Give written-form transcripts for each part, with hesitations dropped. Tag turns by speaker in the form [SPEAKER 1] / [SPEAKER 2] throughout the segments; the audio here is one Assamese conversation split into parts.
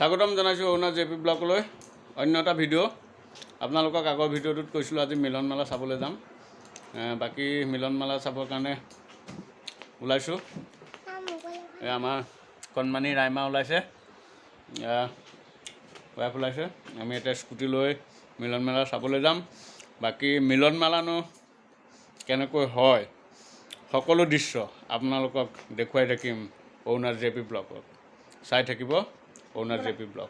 [SPEAKER 1] স্বাগতম জনাইছোঁ অৰুণাচ জে পি ব্লগলৈ অন্য এটা ভিডিঅ' আপোনালোকক আগৰ ভিডিঅ'টোত কৈছিলোঁ আজি মিলন মেলা চাবলৈ যাম বাকী মিলন মেলা চাবৰ কাৰণে ওলাইছোঁ আমাৰ কণমানি ৰাইমা ওলাইছে ৱাইফ ওলাইছে আমি এতিয়া স্কুটি লৈ মিলন মেলা চাবলৈ যাম বাকী মিলন মেলানো কেনেকৈ হয় সকলো দৃশ্য আপোনালোকক দেখুৱাই থাকিম অৰুণাচ জে পি ব্লগত চাই থাকিব অৰুণাচ J P blog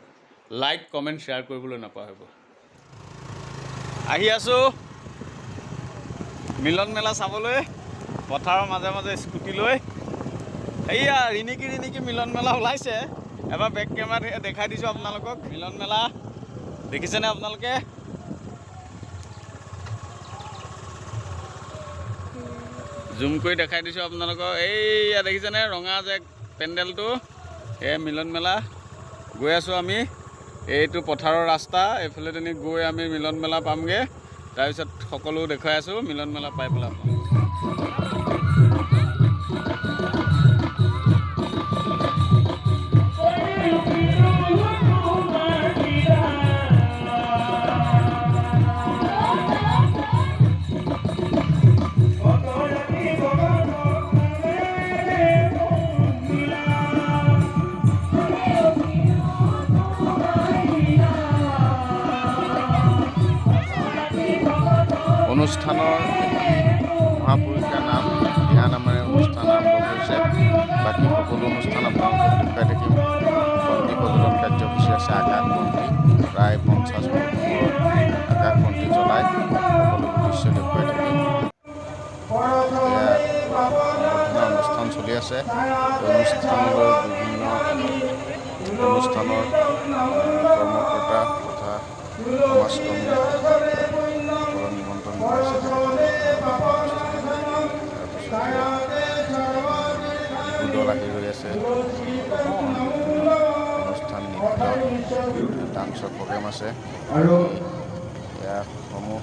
[SPEAKER 1] like comment share কৰিবলৈ নাপাহৰিব আহি আছোঁ মিলন মেলা চাবলৈ পথাৰৰ মাজে মাজে স্কুটি লৈ সেয়া ৰিণিকি মিলন মেলা ওলাইছে এবাৰ বেক কেমেৰাত দেখাই দিছোঁ আপোনালোকক মিলন মেলা দেখিছেনে আপোনালোকে জুম কৰি দেখাই দিছোঁ আপোনালোকক এইয়া দেখিছেনে ৰঙা যে পেণ্ডেলটো এই মিলন মেলা গৈ আছোঁ আমি এইটো পথাৰৰ ৰাস্তা এইফালে তেনি গৈ আমি মিলন মেলা পামগৈ তাৰপিছত সকলো দেখুৱাই আছোঁ মিলন মেলা পাই পেলাই অনুষ্ঠানৰ মহাপুৰুষৰ নাম দিহা নামেৰে অনুষ্ঠান আৰম্ভ কৰিছে বাকী সকলো অনুষ্ঠান আপোনালোকক দেখুৱাই থাকিম বন্তি প্ৰজ্বলন কাৰ্যসূচী আছে আকাশবন্তি প্ৰায় 50 মিনিট আকাশবন্তি জ্বলাই সকলো দৃশ্য দেখুৱাই থাকিম অনুষ্ঠান চলি আছে অনুষ্ঠানলৈ বিভিন্ন অনুষ্ঠানৰ কৰ্মকৰ্তা তথা সমাজকৰ্মী নিমন্ত্ৰণ দল আহি ৰৈ আছে অনুষ্ঠান নৃত্য ডান্সৰ প্ৰগ্ৰেম আছে আৰু ইয়াসমূহ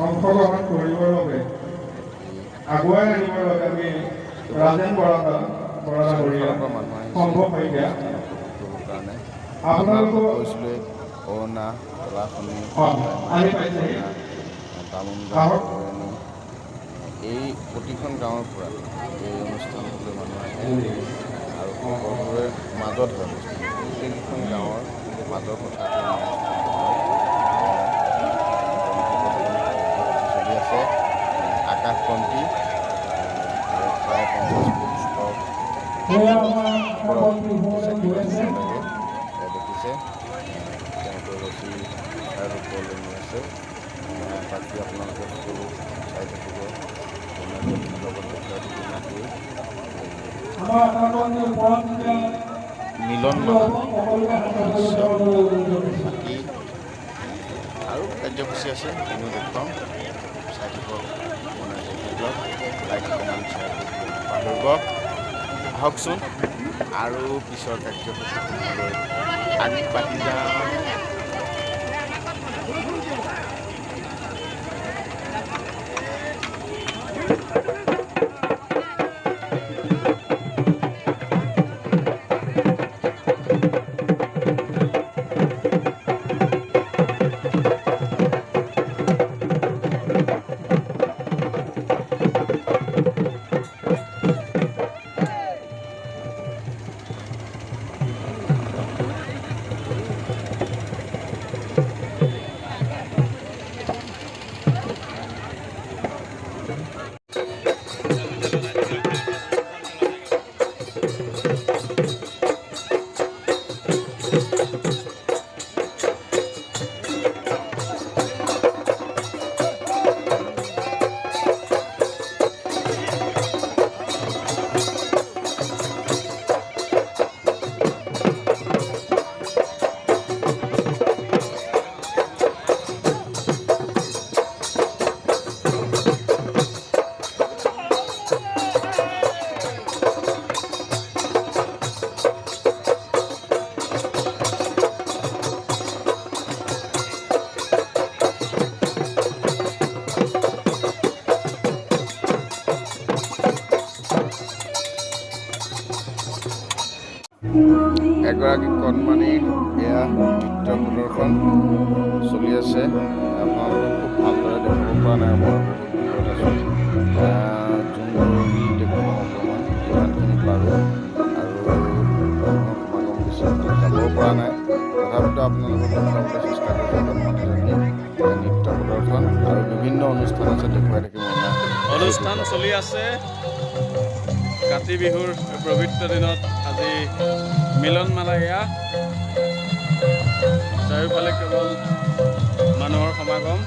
[SPEAKER 2] অংশগ্ৰহণ কৰিবৰ বাবে আগুৱাই আনিবৰ বাবে আমি ৰাজেন বৰাদা সম্ভৱ হৈ দিয়া আপোনালোকক
[SPEAKER 1] কৈছিলোঁ অৰুণা এই প্ৰতিখন গাঁৱৰ পৰা এই অনুষ্ঠানলৈ মানুহ আহে আৰু সকলোৰে মাজত হয় গোটেইকেইখন গাঁৱৰ মাজৰ কথাটো চলি আছে আকাশবন্তি প্ৰায় 50 দেখিছে তেওঁলোকৰ ৰছী আৰু ওপৰলৈ আছে বাকী আপোনালোকে সকলো চাই থাকিব লগত দেখুৱাই মিলন মেলা বাকী আৰু কাৰ্যসূচী আছে এনেও দেখুৱাম চাই থাকিব লাইক কমেণ্ট শ্বেয়াৰ কৰিব আহকচোন আৰু পিছৰ কাৰ্যসূচীসমূহলৈ আগবাঢ়ি যাওঁ
[SPEAKER 3] এগৰাকী কণমানি এয়া নৃত্য প্ৰদৰ্শন চলি আছে। আপোনালোকে খুব ভালদৰে দেখাব পৰা নাই, মই বহুত দূৰত আছোঁ। যোনবোৰ দেখুৱাম অকণমান যিমানখিনি পাৰোঁ, আৰু মানুহৰ সমাগম বেছি যাবও পৰা নাই, তথাপিতো আপোনালোকক দেখুৱাবলৈ চেষ্টা কৰিছোঁ। কণমানিজনী নৃত্য প্ৰদৰ্শন আৰু বিভিন্ন অনুষ্ঠান আছে, দেখুৱাই থাকিম।
[SPEAKER 1] অনুষ্ঠান চলি আছে কাতি বিহুৰ পবিত্ৰ দিনত। আজি মিলন মেলা এয়া, চাৰিওফালে কেৱল মানুহৰ সমাগম।